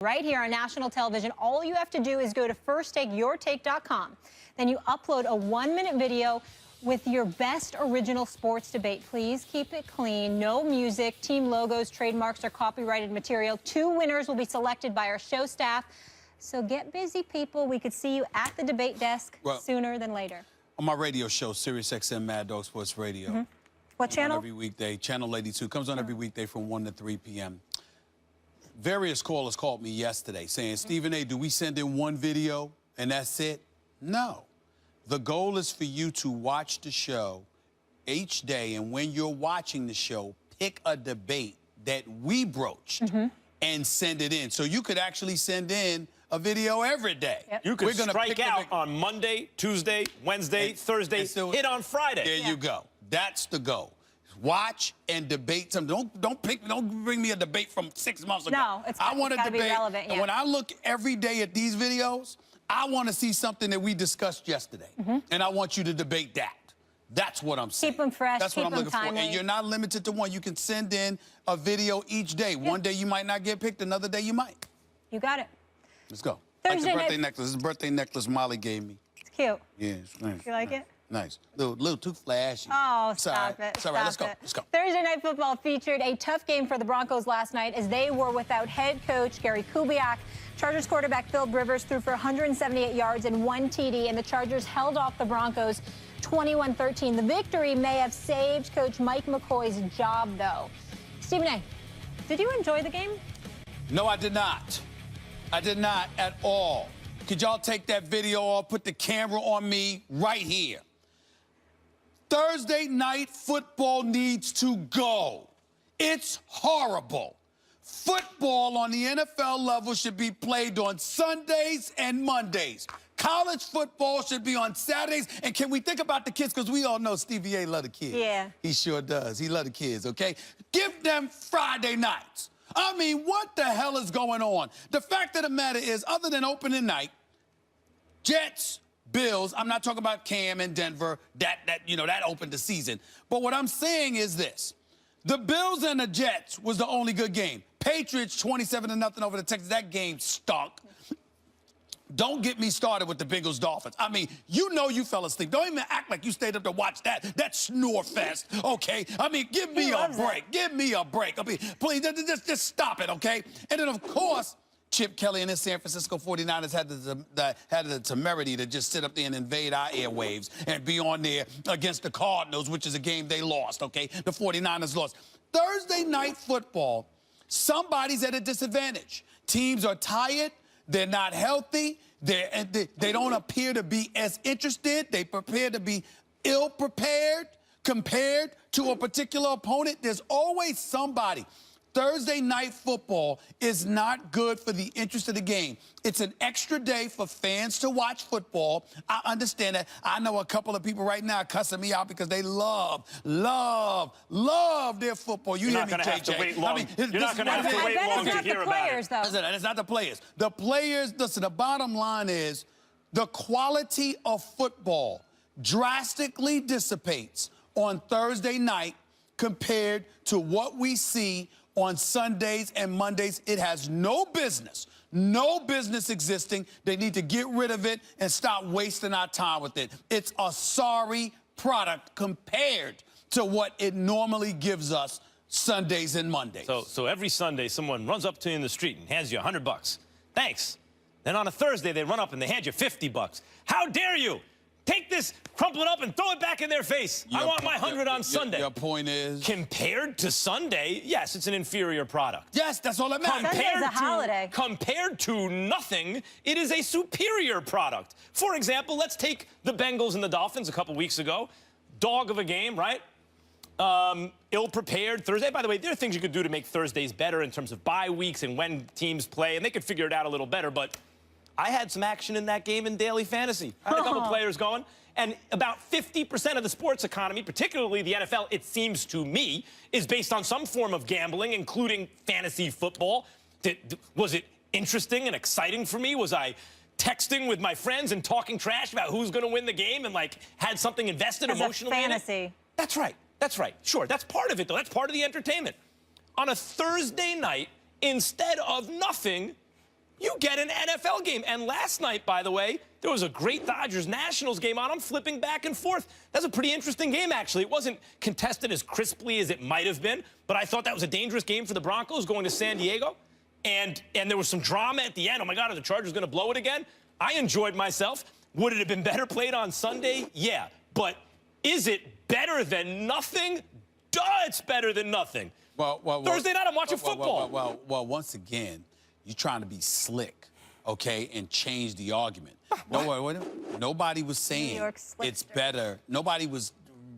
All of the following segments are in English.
Right here on national television. All you have to do is go to firstTakeYourTake.com. Then you upload a 1-minute video with your best original sports debate. Please keep it clean. No music, team logos, trademarks, or copyrighted material. 2 winners will be selected by our show staff. So get busy, people. We could see you at the debate desk sooner than later. On my radio show, SiriusXM Mad Dog Sports Radio. What channel? Every weekday. Channel 82. Comes on every weekday from 1 to 3 p.m. Various callers called me yesterday saying, Stephen A., do we send in 1 video and that's it? No. The goal is for you to watch the show each day, and when you're watching the show, pick a debate that we broached and send it in. So you could actually send in a video every day. You could strike out on Monday, Tuesday, Wednesday, Thursday, hit on Friday. There you go. That's the goal. Watch and debate something. Don't bring me a debate from 6 months ago. No, I want to debate. Be relevant, and when I look every day at these videos, I want to see something that we discussed yesterday, and I want you to debate that. That's what I'm saying. Keep them fresh. That's what I'm looking for. And you're not limited to 1. You can send in a video each day. One day you might not get picked. Another day you might. You got it. Let's go. Thursday like the birthday necklace. This is a birthday necklace Molly gave me. It's cute. Yeah, it's nice. You like it? Nice. Little too flashy. Oh, stop it. It's all right. Let's go. Let's go. Thursday Night Football featured a tough game for the Broncos last night as they were without head coach Gary Kubiak. Chargers quarterback Phil Rivers threw for 178 yards and 1 TD, and the Chargers held off the Broncos 21-13. The victory may have saved Coach Mike McCoy's job, though. Stephen A., did you enjoy the game? No, I did not. I did not at all. Could y'all take that video off, put the camera on me right here? Thursday Night Football needs to go. It's horrible. Football on the NFL level should be played on Sundays and Mondays. College football should be on Saturdays. And can we think about the kids? Because we all know Stevie A love the kids. Yeah. He sure does. He love the kids, okay? Give them Friday nights. I mean, what the hell is going on? The fact of the matter is, other than opening night, Jets, Bills, I'm not talking about Cam and Denver, that opened the season. But what I'm saying is this. The Bills and the Jets was the only good game. Patriots 27-0 over the Texans. That game stunk. Don't get me started with the Bengals Dolphins. I mean, you know you fell asleep. Don't even act like you stayed up to watch that snore fest, okay? I mean, give me a break. Give me a break. I mean, please, just stop it, okay? And then, of course, Chip Kelly and his San Francisco 49ers had the temerity to just sit up there and invade our airwaves and be on there against the Cardinals, which is a game they lost, okay? The 49ers lost. Thursday Night Football, somebody's at a disadvantage. Teams are tired. They're not healthy. They don't appear to be as interested. They prepare to be ill-prepared compared to a particular opponent. There's always somebody. Thursday Night Football is not good for the interest of the game. It's an extra day for fans to watch football. I understand that. I know a couple of people right now cussing me out because they love their football. You hear me, JJ? You're not going to have to wait long to hear about it. Listen, it's not the players. The players, listen, the bottom line is the quality of football drastically dissipates on Thursday night compared to what we see on Sundays and Mondays. It has no business existing. They need to get rid of it and stop wasting our time with it. It's a sorry product compared to what it normally gives us Sundays and Mondays. So every Sunday, someone runs up to you in the street and hands you $100. Thanks. Then on a Thursday, they run up and they hand you $50. How dare you? Take this, crumple it up, and throw it back in their face. I want my 100 on Sunday. Your point is? Compared to Sunday, yes, it's an inferior product. Yes, that's all that matters. Sunday's a holiday. Compared to nothing, it is a superior product. For example, let's take the Bengals and the Dolphins a couple weeks ago. Dog of a game, right? Ill-prepared Thursday. By the way, there are things you could do to make Thursdays better in terms of bye weeks and when teams play, and they could figure it out a little better, but I had some action in that game in daily fantasy. I had a couple players going, and about 50% of the sports economy, particularly the NFL, it seems to me, is based on some form of gambling, including fantasy football. Was it interesting and exciting for me? Was I texting with my friends and talking trash about who's going to win the game and, like, had something invested emotionally in it? Fantasy. That's right. That's right. Sure, that's part of it, though. That's part of the entertainment. On a Thursday night, instead of nothing, you get an NFL game. And last night, by the way, there was a great Dodgers-Nationals game on. I'm flipping back and forth. That's a pretty interesting game, actually. It wasn't contested as crisply as it might have been, but I thought that was a dangerous game for the Broncos going to San Diego. And there was some drama at the end. Oh, my God, are the Chargers going to blow it again? I enjoyed myself. Would it have been better played on Sunday? Yeah. But is it better than nothing? Duh, it's better than nothing. Thursday night, I'm watching football. Well, once again, you're trying to be slick, okay, and change the argument. Nobody was saying it's better. Nobody was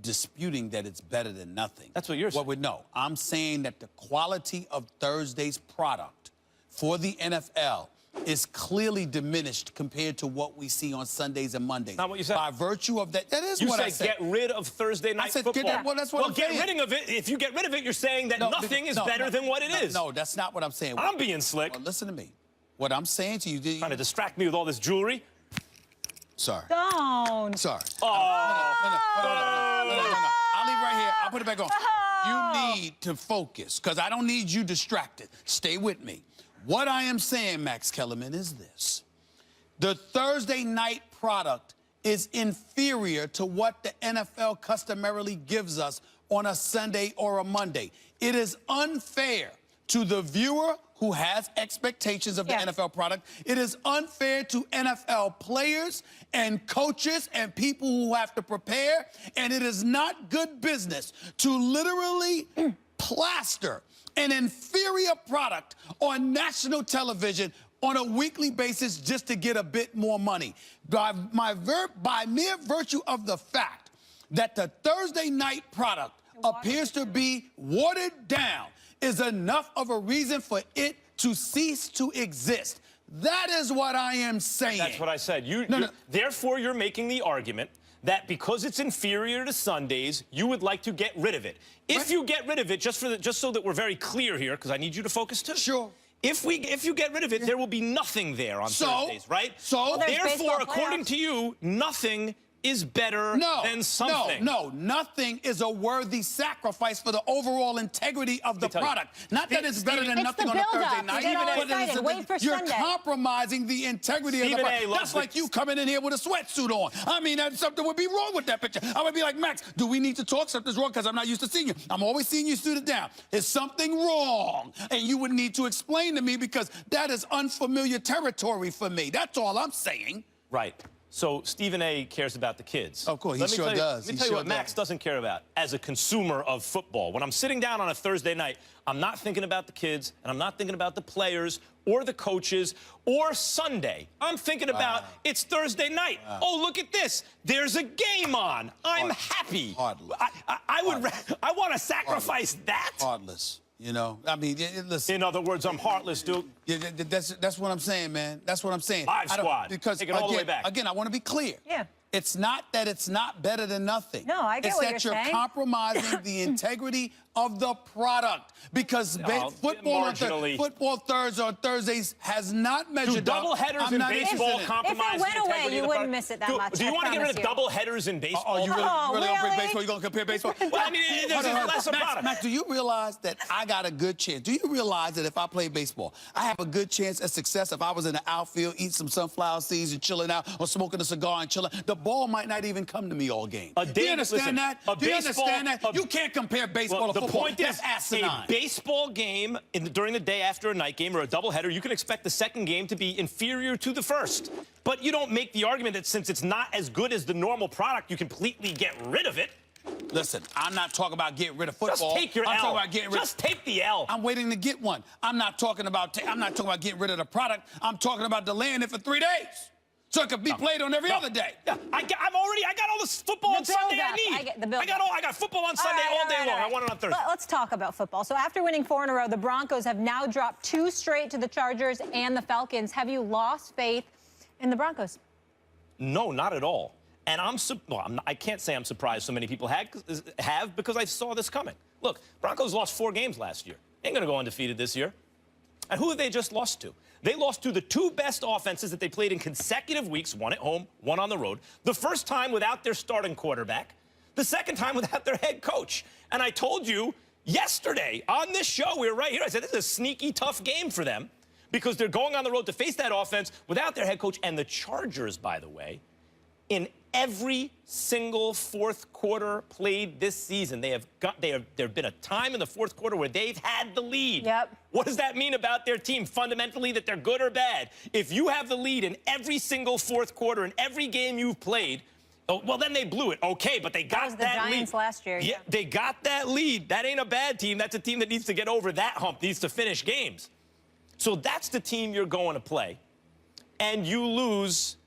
disputing that it's better than nothing. That's what you're saying. No, I'm saying that the quality of Thursday's product for the NFL is clearly diminished compared to what we see on Sundays and Mondays. Not what you said. By virtue of that, that is what I said. You said get rid of Thursday night football. That's what I'm saying. Well, get rid of it. If you get rid of it, you're saying that nothing is better than what it is. No, that's not what I'm saying. I'm being slick. Well, listen to me. What I'm saying to you... Trying to distract me with all this jewelry? Sorry. Don't. Sorry. Oh. No. I'll leave right here. I'll put it back on. You need to focus, because I don't need you distracted. Stay with me. What I am saying, Max Kellerman, is this. The Thursday night product is inferior to what the NFL customarily gives us on a Sunday or a Monday. It is unfair to the viewer who has expectations of the NFL product. It is unfair to NFL players and coaches and people who have to prepare. And it is not good business to literally plaster an inferior product on national television on a weekly basis just to get a bit more money. By mere virtue of the fact that the Thursday night product appears to be watered down is enough of a reason for it to cease to exist. That is what I am saying. That's what I said. Therefore, you're making the argument that because it's inferior to Sundays, you would like to get rid of it. If you get rid of it, just so that we're very clear here, because I need you to focus too. Sure. If you get rid of it, there will be nothing there on Thursdays, right? So therefore, according to you, nothing is better than something. No, nothing is a worthy sacrifice for the overall integrity of the product. Not that it's better than nothing on a Thursday night. But you're compromising the integrity of the product. That's like you coming in here with a sweatsuit on. I mean, something would be wrong with that picture. I would be like, Max, do we need to talk? Something's wrong because I'm not used to seeing you. I'm always seeing you suited down. Is something wrong? And you would need to explain to me because that is unfamiliar territory for me. That's all I'm saying. Right. So Stephen A. cares about the kids. Of course, he sure does. Let me tell you what Max doesn't care about as a consumer of football. When I'm sitting down on a Thursday night, I'm not thinking about the kids, and I'm not thinking about the players or the coaches or Sunday. I'm thinking about it's Thursday night. Oh, look at this. There's a game on. I'm happy. Heartless. I want to sacrifice that. Heartless. You know, I mean, listen. In other words, I'm heartless, dude. Yeah, that's what I'm saying, man. That's what I'm saying. Live squad. Because take it all the way back. Again, I want to be clear. Yeah. It's not that it's not better than nothing. No, I get what you're saying. It's that you're compromising the integrity of the product because football thirds on Thursdays has not measured up. Do double headers in baseball compromise the integrity of the product? If it went away, you wouldn't miss it that much. Do you want to get rid of double headers in baseball? Oh, you really don't bring baseball? You going to compare baseball? Well, I mean, there's less about it. Max, do you realize that I got a good chance? Do you realize that if I play baseball, I have a good chance at success if I was in the outfield, eating some sunflower seeds and chilling out or smoking a cigar and chilling? The ball might not even come to me all game. Do you understand that? Do you understand that? You can't compare baseball to football. The point is, asinine. A baseball game during the day after a night game or a doubleheader, you can expect the second game to be inferior to the first. But you don't make the argument that since it's not as good as the normal product, you completely get rid of it. Listen, I'm not talking about getting rid of football. Just take your L. I'm talking about getting rid. Just take the L. I'm waiting to get one. I'm not talking about getting rid of the product. I'm talking about delaying it for 3 days. So it could be played on every other day. Yeah, I got all this football on Sunday I need. I got football on Sunday all day long. I want it on Thursday. Let's talk about football. So after winning 4 in a row, the Broncos have now dropped 2 straight to the Chargers and the Falcons. Have you lost faith in the Broncos? No, not at all. And I can't say I'm surprised so many people have because I saw this coming. Look, Broncos lost 4 games last year. Ain't going to go undefeated this year. And who have they just lost to? They lost to the 2 best offenses that they played in consecutive weeks, one at home, one on the road. The first time without their starting quarterback, the second time without their head coach. And I told you yesterday on this show, we were right here, I said this is a sneaky, tough game for them. because they're going on the road to face that offense without their head coach. And the Chargers, by the way, in every single fourth quarter played this season, there have been a time in the fourth quarter where they've had the lead. Yep. What does that mean about their team? Fundamentally, that they're good or bad? If you have the lead in every single fourth quarter in every game you've played, oh, well, then they blew it. Okay, but they got that lead. Giants last year. Yeah, they got that lead. That ain't a bad team. That's a team that needs to get over that hump, needs to finish games. So that's the team you're going to play. And you lose,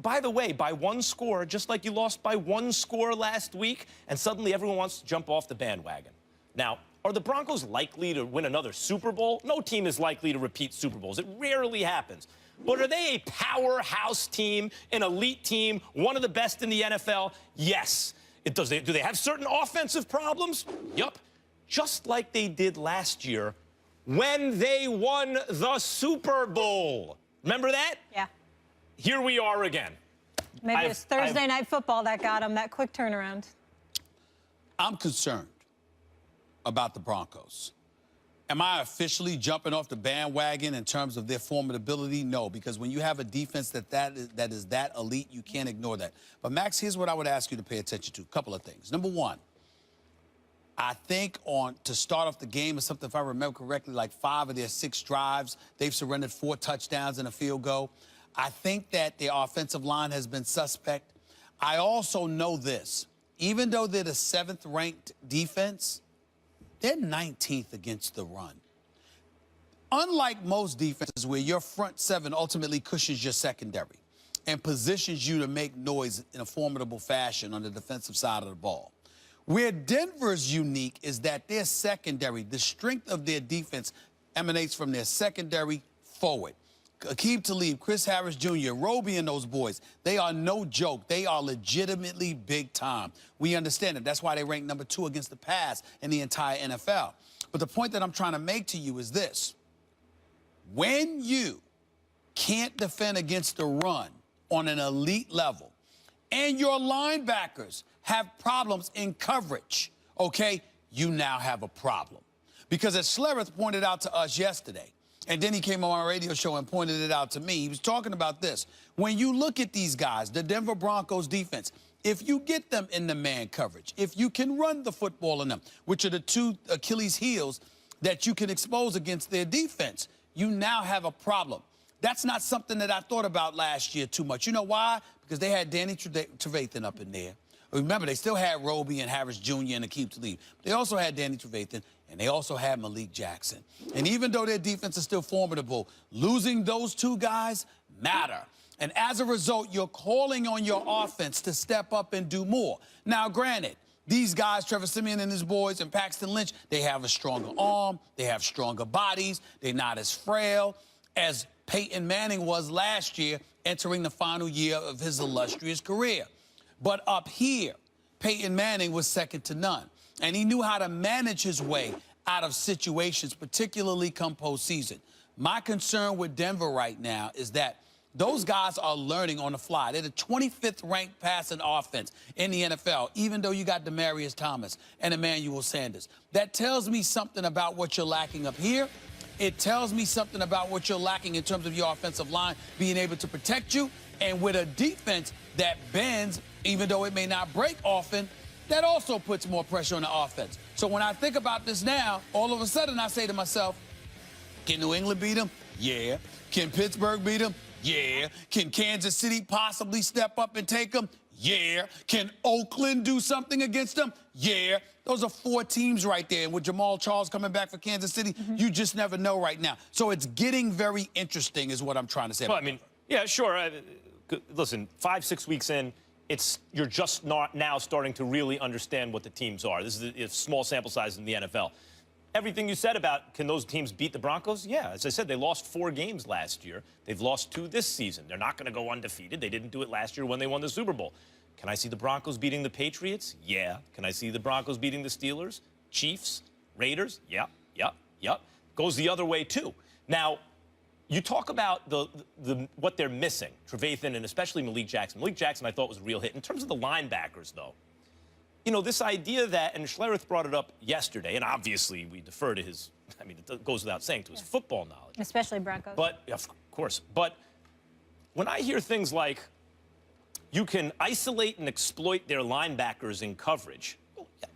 by the way, by one score, just like you lost by one score last week, and suddenly everyone wants to jump off the bandwagon. Now, are the Broncos likely to win another Super Bowl? No team is likely to repeat Super Bowls. It rarely happens. But are they a powerhouse team, an elite team, one of the best in the NFL? Yes. Do they have certain offensive problems? Yup. Just like they did last year when they won the Super Bowl. Remember that? Yeah. Here we are again. Maybe it was Thursday Night Football that got them that quick turnaround. I'm concerned about the Broncos. Am I officially jumping off the bandwagon in terms of their formidability? No, because when you have a defense that is that elite, you can't ignore that. But, Max, here's what I would ask you to pay attention to. A couple of things. Number one, I think to start off the game or something, if I remember correctly, like 5 of their 6 drives, they've surrendered 4 touchdowns and a field goal. I think that their offensive line has been suspect. I also know this. Even though they're the 7th-ranked defense, they're 19th against the run. Unlike most defenses where your front 7 ultimately cushions your secondary and positions you to make noise in a formidable fashion on the defensive side of the ball. Where Denver's unique is that their secondary, the strength of their defense emanates from their secondary forward. Aqib Talib, Chris Harris Jr., Roby and those boys, they are no joke. They are legitimately big time. We understand it. That's why they rank number 2 against the pass in the entire NFL. But the point that I'm trying to make to you is this. When you can't defend against the run on an elite level and your linebackers have problems in coverage, okay, you now have a problem. Because as Schlereth pointed out to us yesterday, and then he came on our radio show and pointed it out to me. He was talking about this. When you look at these guys, the Denver Broncos defense, if you get them in the man coverage, if you can run the football in them, which are the 2 Achilles heels that you can expose against their defense, you now have a problem. That's not something that I thought about last year too much. You know why? Because they had Danny Trevathan up in there. Remember, they still had Roby and Harris Jr. and Aqib Talib. They also had Danny Trevathan, and they also had Malik Jackson. And even though their defense is still formidable, losing those 2 guys matter. And as a result, you're calling on your offense to step up and do more. Now, granted, these guys, Trevor Siemian and his boys and Paxton Lynch, they have a stronger arm. They have stronger bodies. They're not as frail as Peyton Manning was last year, entering the final year of his illustrious career. But up here, Peyton Manning was second to none. And he knew how to manage his way out of situations, particularly come postseason. My concern with Denver right now is that those guys are learning on the fly. They're the 25th ranked passing offense in the NFL, even though you got Demaryius Thomas and Emmanuel Sanders. That tells me something about what you're lacking up here. It tells me something about what you're lacking in terms of your offensive line being able to protect you. And with a defense that bends, even though it may not break often, that also puts more pressure on the offense. So when I think about this now, all of a sudden I say to myself, can New England beat them? Yeah. Can Pittsburgh beat them? Yeah. Can Kansas City possibly step up and take them? Yeah. Can Oakland do something against them? Yeah. Those are 4 teams right there. And with Jamal Charles coming back for Kansas City, you just never know right now. So it's getting very interesting is what I'm trying to say. Well, I mean, yeah, sure. Listen, 5-6 weeks in, you're just not now starting to really understand what the teams are. This is a small sample size in the NFL. Everything you said about can those teams beat the Broncos? Yeah, as I said, they lost 4 games last year. They've lost 2 this season. They're not going to go undefeated. They didn't do it last year when they won the Super Bowl. Can I see the Broncos beating the Patriots? Yeah. Can I see the Broncos beating the Steelers, Chiefs, Raiders? Yeah. Goes the other way, too. Now, you talk about what they're missing, Trevathan and especially Malik Jackson. Malik Jackson, I thought, was a real hit. In terms of the linebackers, though, you know, this idea that, and Schlereth brought it up yesterday, and obviously we defer to his, I mean, it goes without saying, to his football knowledge. Especially Broncos. But, of course, but when I hear things like you can isolate and exploit their linebackers in coverage, well, yeah,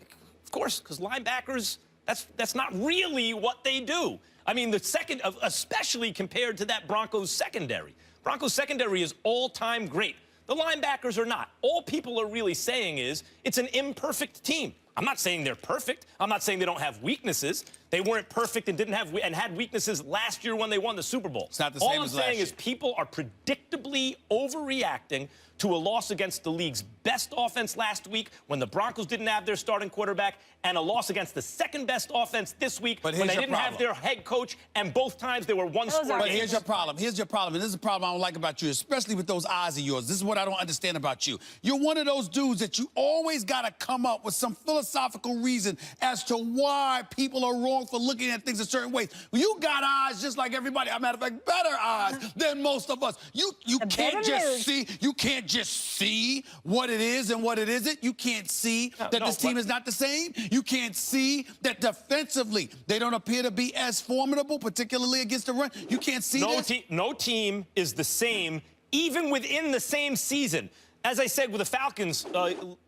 of course, because linebackers, that's not really what they do. I mean, the second, especially compared to that Broncos secondary. Broncos secondary is all-time great. The linebackers are not. All people are really saying is it's an imperfect team. I'm not saying they're perfect. I'm not saying they don't have weaknesses. They weren't perfect and had weaknesses last year when they won the Super Bowl. It's not the same as last year. All I'm saying is people are predictably overreacting to a loss against the league's best offense last week when the Broncos didn't have their starting quarterback, and a loss against the second-best offense this week when they didn't have their head coach, and both times they were one-score games. But here's your problem. Here's your problem, and this is a problem I don't like about you, especially with those eyes of yours. This is what I don't understand about you. You're one of those dudes that you always got to come up with some philosophical reason as to why people are wrong for looking at things a certain way. You got eyes just like everybody. As a matter of fact, better eyes than most of us. You can't just see. You can't just see what it is and what it isn't. You can't see that this team is not the same. You can't see that defensively they don't appear to be as formidable, particularly against the run. You can't see this. No team is the same, even within the same season. As I said with the Falcons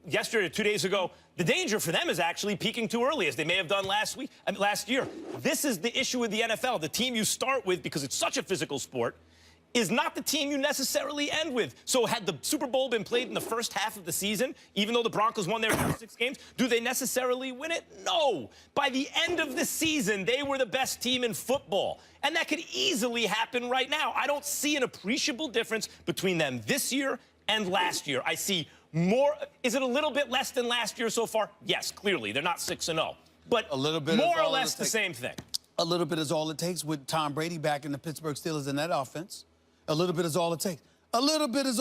yesterday or 2 days ago, the danger for them is actually peaking too early, as they may have done last year. This is the issue with the NFL. The team you start with, because it's such a physical sport, is not the team you necessarily end with. So had the Super Bowl been played in the first half of the season, even though the Broncos won their first 6 games, do they necessarily win it? No. By the end of the season, they were the best team in football. And that could easily happen right now. I don't see an appreciable difference between them this year and last year. I see more. Is it a little bit less than last year so far? Yes, clearly. They're not 6-0. But a little bit more or less the same thing. A little bit is all it takes with Tom Brady back in the Pittsburgh Steelers in that offense. A little bit is all it takes. A little bit is